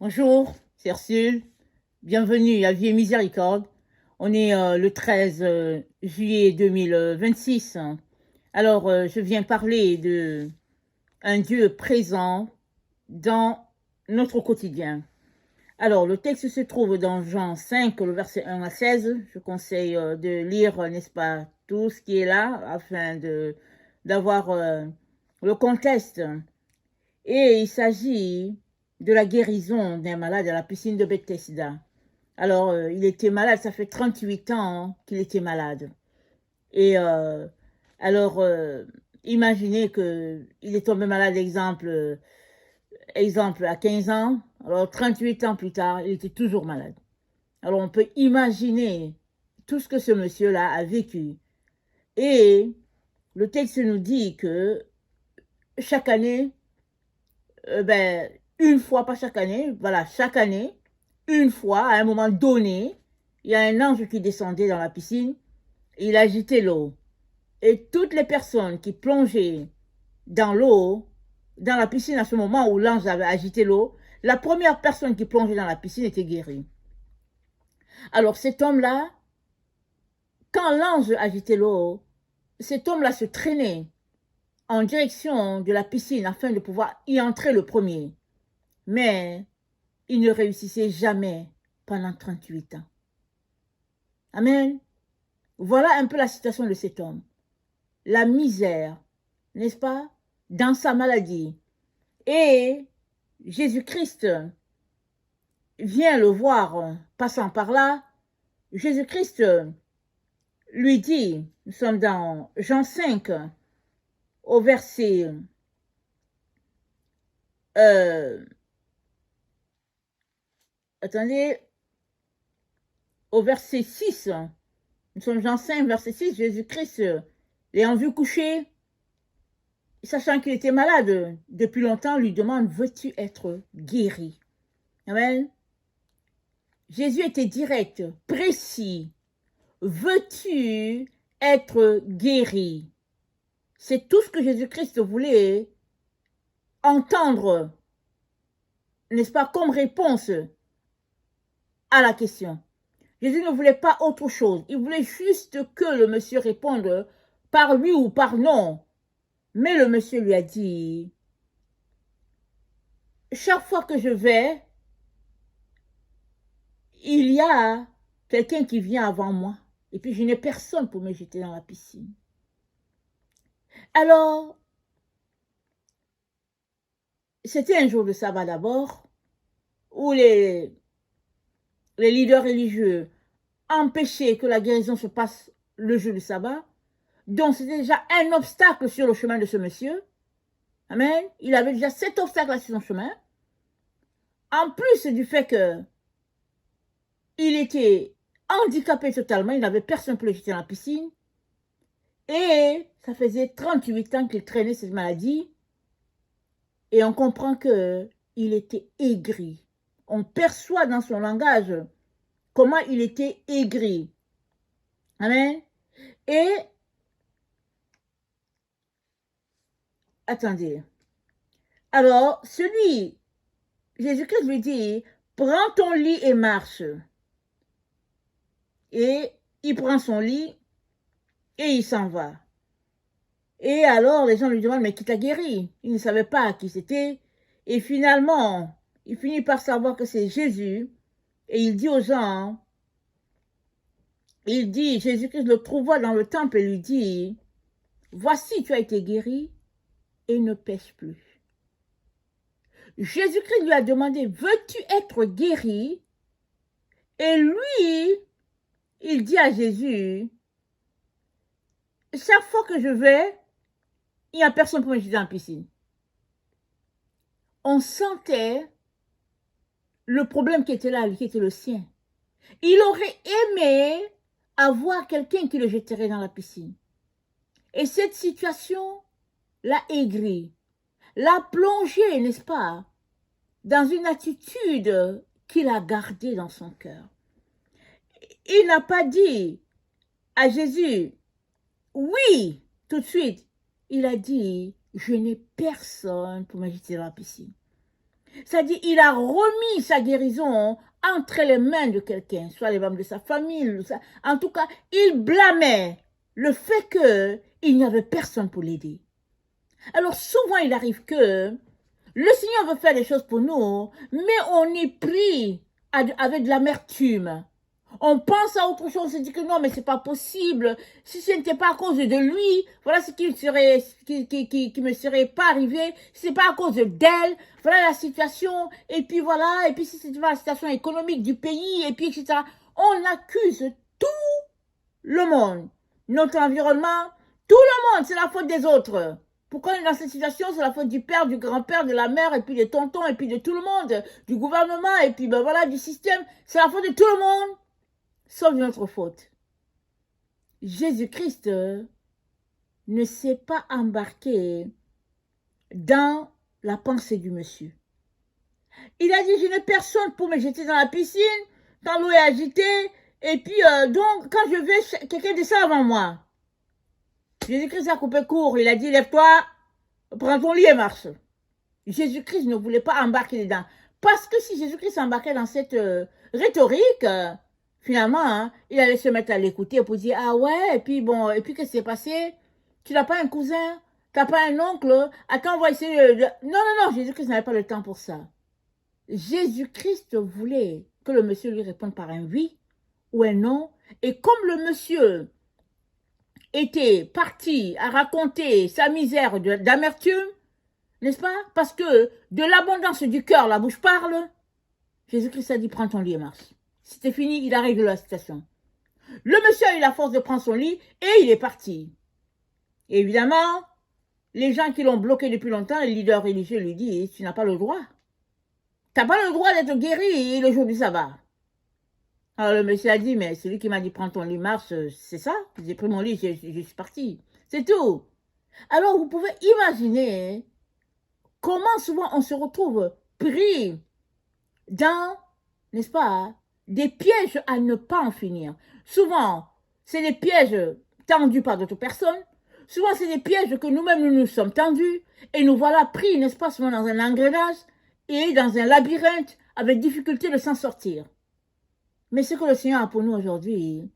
Bonjour, c'est Ursule. Bienvenue à Vie et Miséricorde. On est le 13 juillet 2026. Alors, je viens parler de un Dieu présent dans notre quotidien. Alors, le texte se trouve dans Jean 5, le verset 1 à 16. Je conseille de lire, n'est-ce pas, tout ce qui est là afin d'avoir le contexte. Et il s'agit de la guérison d'un malade à la piscine de Bethesda. Alors, il était malade, ça fait 38 ans qu'il était malade. Et alors, imaginez qu'il est tombé malade, exemple, à 15 ans. Alors, 38 ans plus tard, il était toujours malade. Alors, on peut imaginer tout ce que ce monsieur-là a vécu. Et le texte nous dit que chaque année, une fois, pas chaque année, voilà, chaque année, une fois, à un moment donné, il y a un ange qui descendait dans la piscine, et il agitait l'eau. Et toutes les personnes qui plongeaient dans l'eau, dans la piscine à ce moment où l'ange avait agité l'eau, la première personne qui plongeait dans la piscine était guérie. Alors cet homme-là, quand l'ange agitait l'eau, cet homme-là se traînait en direction de la piscine afin de pouvoir y entrer le premier. Mais il ne réussissait jamais pendant 38 ans. Amen. Voilà un peu la situation de cet homme. La misère, n'est-ce pas, dans sa maladie. Et Jésus-Christ vient le voir passant par là. Jésus-Christ lui dit, nous sommes dans Jean 5, au verset attendez, au verset 6, nous sommes Jean 5, verset 6, Jésus-Christ l'ayant vu coucher, sachant qu'il était malade depuis longtemps, lui demande, veux-tu être guéri? Amen. Jésus était direct, précis. Veux-tu être guéri? C'est tout ce que Jésus-Christ voulait entendre, n'est-ce pas, comme réponse à la question. Jésus ne voulait pas autre chose. Il voulait juste que le monsieur réponde par oui ou par non. Mais le monsieur lui a dit, chaque fois que je vais, il y a quelqu'un qui vient avant moi. Et puis je n'ai personne pour me jeter dans la piscine. Alors, c'était un jour de sabbat d'abord, où les leaders religieux empêchaient que la guérison se passe le jour du sabbat. Donc, c'était déjà un obstacle sur le chemin de ce monsieur. Amen. Il avait déjà cet obstacle sur son chemin. En plus du fait que il était handicapé totalement, il n'avait personne pour le jeter dans la piscine. Et ça faisait 38 ans qu'il traînait cette maladie. Et on comprend qu'il était aigri. On perçoit dans son langage comment il était aigri. Amen. Et, attendez. Alors, Jésus-Christ lui dit, prends ton lit et marche. Et il prend son lit et il s'en va. Et alors, les gens lui demandent, mais qui t'a guéri? Il ne savait pas qui c'était. Et finalement, il finit par savoir que c'est Jésus. Et il dit aux gens, Jésus-Christ le trouva dans le temple et lui dit, voici, tu as été guéri et ne pêche plus. Jésus-Christ lui a demandé, veux-tu être guéri? Et lui, il dit à Jésus, chaque fois que je vais, il n'y a personne pour me jeter dans la piscine. On sentait le problème qui était là, qui était le sien. Il aurait aimé avoir quelqu'un qui le jetterait dans la piscine. Et cette situation l'a aigri, l'a plongé, n'est-ce pas, dans une attitude qu'il a gardée dans son cœur. Il n'a pas dit à Jésus, oui, tout de suite. Il a dit, je n'ai personne pour me jeter dans la piscine. C'est-à-dire, il a remis sa guérison entre les mains de quelqu'un, soit les membres de sa famille. En tout cas, il blâmait le fait qu'il n'y avait personne pour l'aider. Alors souvent, il arrive que le Seigneur veut faire des choses pour nous, mais on est pris avec de l'amertume. On pense à autre chose, on se dit que non, mais c'est pas possible. Si ce n'était pas à cause de lui, voilà ce qui me serait pas arrivé. Si c'est pas à cause d'elle, voilà la situation. Et puis voilà, et puis si c'est la situation économique du pays, et puis etc. On accuse tout le monde. Notre environnement, tout le monde, c'est la faute des autres. Pourquoi on est dans cette situation? C'est la faute du père, du grand-père, de la mère, et puis des tontons, et puis de tout le monde, du gouvernement, et puis ben voilà, du système. C'est la faute de tout le monde, sauf de notre faute. Jésus-Christ ne s'est pas embarqué dans la pensée du monsieur. Il a dit, je n'ai personne pour me jeter dans la piscine, quand l'eau est agitée, et puis donc, quand je vais, quelqu'un descend avant moi. Jésus-Christ a coupé court, il a dit, lève-toi, prends ton lit et marche. Jésus-Christ ne voulait pas embarquer dedans. Parce que si Jésus-Christ embarquait dans cette rhétorique, finalement, hein, il allait se mettre à l'écouter pour dire, ah ouais, et puis bon, et puis qu'est-ce qui s'est passé? Tu n'as pas un cousin? Tu n'as pas un oncle? Attends, on va essayer de... Non, non, non, Jésus-Christ n'avait pas le temps pour ça. Jésus-Christ voulait que le monsieur lui réponde par un oui ou un non. Et comme le monsieur était parti à raconter sa misère d'amertume, n'est-ce pas? Parce que de l'abondance du cœur, la bouche parle. Jésus-Christ a dit, prends ton lit et marche. C'était fini, il a réglé la situation. Le monsieur a eu la force de prendre son lit et il est parti. Et évidemment, les gens qui l'ont bloqué depuis longtemps, les leaders religieux lui disent, tu n'as pas le droit. Tu n'as pas le droit d'être guéri le jour du sabbat. Alors le monsieur a dit, mais celui qui m'a dit, prends ton lit, marche, c'est ça? J'ai pris mon lit, je suis parti. C'est tout. Alors vous pouvez imaginer comment souvent on se retrouve pris dans, n'est-ce pas, des pièges à ne pas en finir. Souvent, c'est des pièges tendus par d'autres personnes. Souvent, c'est des pièges que nous-mêmes nous nous sommes tendus. Et nous voilà pris, n'est-ce pas, souvent dans un engrenage et dans un labyrinthe avec difficulté de s'en sortir. Mais ce que le Seigneur a pour nous aujourd'hui,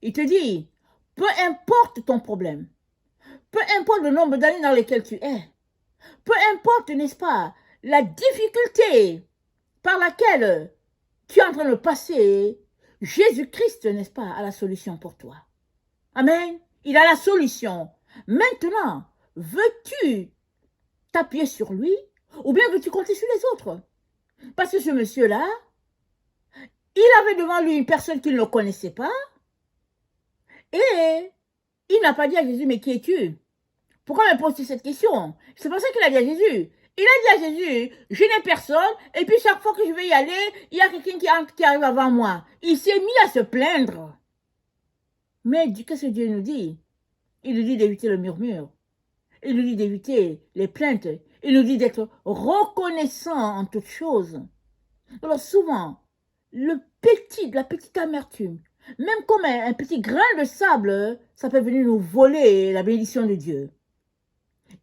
il te dit, peu importe ton problème, peu importe le nombre d'années dans lesquelles tu es, peu importe, n'est-ce pas, la difficulté par laquelle tu es en train de passer, Jésus-Christ, n'est-ce pas, a la solution pour toi. Amen. Il a la solution. Maintenant, veux-tu t'appuyer sur lui ou bien veux-tu compter sur les autres? Parce que ce monsieur-là, il avait devant lui une personne qu'il ne connaissait pas et il n'a pas dit à Jésus, mais qui es-tu? Pourquoi me poses-tu cette question? C'est pour ça qu'il a dit à Jésus. Il a dit à Jésus, je n'ai personne, et puis chaque fois que je vais y aller, il y a quelqu'un qui arrive avant moi. Il s'est mis à se plaindre. Mais qu'est-ce que Dieu nous dit? Il nous dit d'éviter le murmure. Il nous dit d'éviter les plaintes. Il nous dit d'être reconnaissant en toutes choses. Alors souvent, la petite amertume, même comme un petit grain de sable, ça peut venir nous voler la bénédiction de Dieu.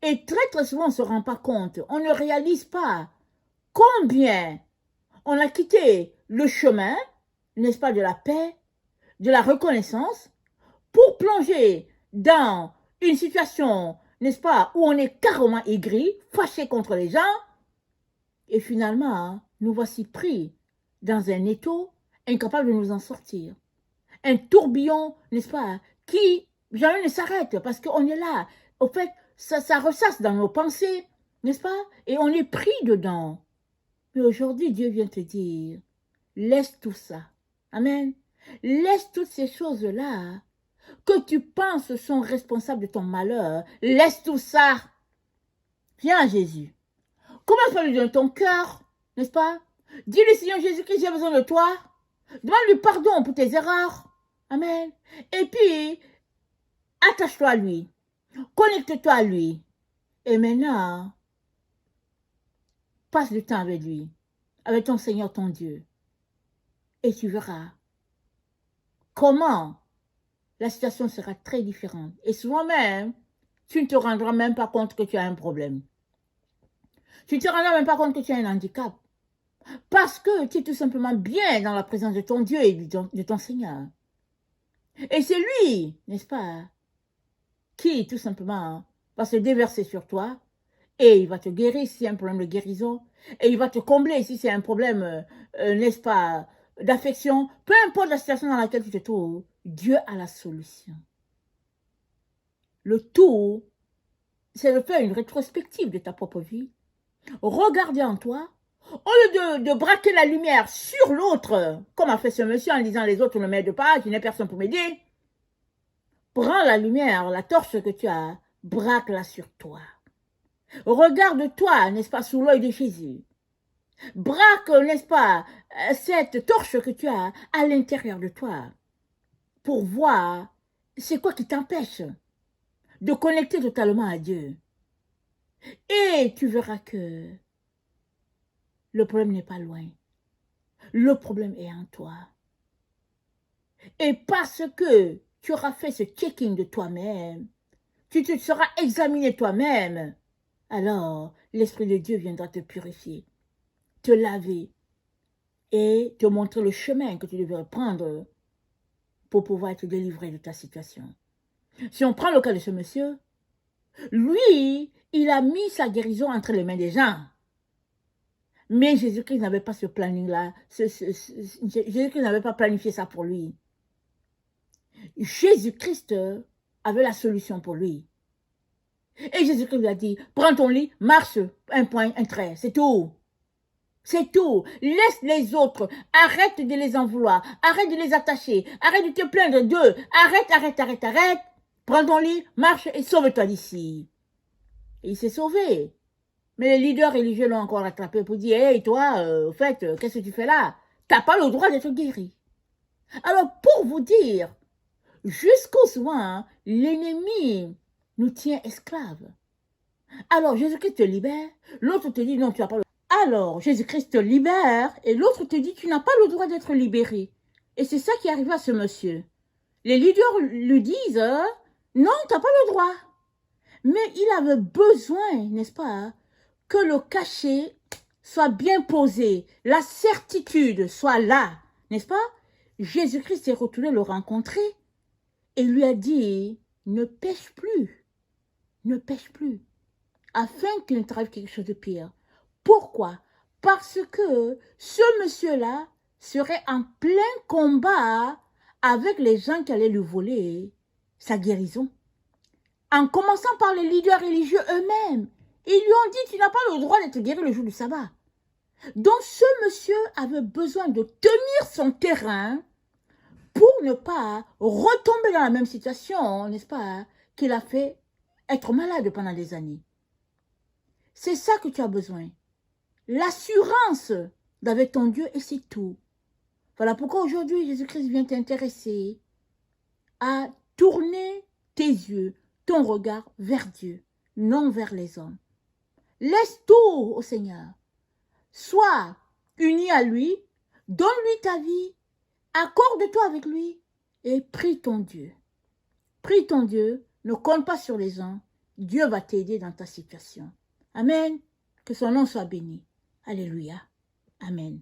Et très souvent, on ne se rend pas compte, on ne réalise pas combien on a quitté le chemin, n'est-ce pas, de la paix, de la reconnaissance, pour plonger dans une situation, n'est-ce pas, où on est carrément aigri, fâché contre les gens, et finalement, nous voici pris dans un étau, incapable de nous en sortir. Un tourbillon, n'est-ce pas, qui jamais ne s'arrête, parce qu'on est là. Au fait, ça ressasse dans nos pensées, n'est-ce pas? Et on est pris dedans. Mais aujourd'hui, Dieu vient te dire, laisse tout ça. Amen. Laisse toutes ces choses-là que tu penses sont responsables de ton malheur. Laisse tout ça. Viens à Jésus. Commence par lui donner ton cœur, n'est-ce pas? Dis-lui, Seigneur Jésus-Christ, j'ai besoin de toi. Demande-lui pardon pour tes erreurs. Amen. Et puis, attache-toi à lui. Connecte-toi à lui. Et maintenant, passe du temps avec lui, avec ton Seigneur, ton Dieu. Et tu verras comment la situation sera très différente. Et souvent même, tu ne te rendras même pas compte que tu as un problème. Tu ne te rends même pas compte que tu as un handicap. Parce que tu es tout simplement bien dans la présence de ton Dieu et de ton Seigneur. Et c'est lui, n'est-ce pas, qui tout simplement va se déverser sur toi et il va te guérir si c'est un problème de guérison et il va te combler si c'est un problème, n'est-ce pas, d'affection. Peu importe la situation dans laquelle tu te trouves, Dieu a la solution. Le tout, c'est de faire une rétrospective de ta propre vie. Regarder en toi, au lieu de braquer la lumière sur l'autre, comme a fait ce monsieur en disant les autres ne m'aident pas, je n'ai personne pour m'aider. Prends la lumière, la torche que tu as, braque-la sur toi. Regarde-toi, n'est-ce pas, sous l'œil de Jésus. Braque, n'est-ce pas, cette torche que tu as à l'intérieur de toi pour voir c'est quoi qui t'empêche de connecter totalement à Dieu. Et tu verras que le problème n'est pas loin. Le problème est en toi. Et parce que tu auras fait ce checking de toi-même, tu te seras examiné toi-même, alors l'Esprit de Dieu viendra te purifier, te laver et te montrer le chemin que tu devrais prendre pour pouvoir être délivré de ta situation. Si on prend le cas de ce monsieur, lui, il a mis sa guérison entre les mains des gens. Mais Jésus-Christ n'avait pas ce planning-là. Jésus-Christ n'avait pas planifié ça pour lui. Jésus-Christ avait la solution pour lui. Et Jésus-Christ lui a dit, prends ton lit, marche, un point, un trait, c'est tout. C'est tout. Laisse les autres. Arrête de les en vouloir. Arrête de les attacher. Arrête de te plaindre d'eux. Arrête. Prends ton lit, marche et sauve-toi d'ici. Et il s'est sauvé. Mais les leaders religieux l'ont encore attrapé pour dire, hey, toi, au fait, qu'est-ce que tu fais là? T'as pas le droit d'être guéri. Alors, pour vous dire, jusqu'au soin, l'ennemi nous tient esclaves. Alors, Jésus-Christ te libère, l'autre te dit, non, tu n'as pas le droit. Alors, Jésus-Christ te libère, et l'autre te dit, tu n'as pas le droit d'être libéré. Et c'est ça qui arrive à ce monsieur. Les leaders lui disent, non, tu n'as pas le droit. Mais il avait besoin, n'est-ce pas, que le cachet soit bien posé, la certitude soit là, n'est-ce pas? Jésus-Christ est retourné le rencontrer et lui a dit, ne pêche plus, afin qu'il ne t'arrive quelque chose de pire. Pourquoi? Parce que ce monsieur-là serait en plein combat avec les gens qui allaient lui voler sa guérison. En commençant par les leaders religieux eux-mêmes. Ils lui ont dit, tu n'as pas le droit d'être guéri le jour du sabbat. Donc ce monsieur avait besoin de tenir son terrain pour ne pas retomber dans la même situation, n'est-ce pas, qu'il a fait être malade pendant des années. C'est ça que tu as besoin. L'assurance d'avec ton Dieu et c'est tout. Voilà pourquoi aujourd'hui Jésus-Christ vient t'intéresser à tourner tes yeux, ton regard vers Dieu, non vers les hommes. Laisse tout au Seigneur. Sois uni à lui, donne-lui ta vie, accorde-toi avec lui et prie ton Dieu. Prie ton Dieu, ne compte pas sur les gens. Dieu va t'aider dans ta situation. Amen. Que son nom soit béni. Alléluia. Amen.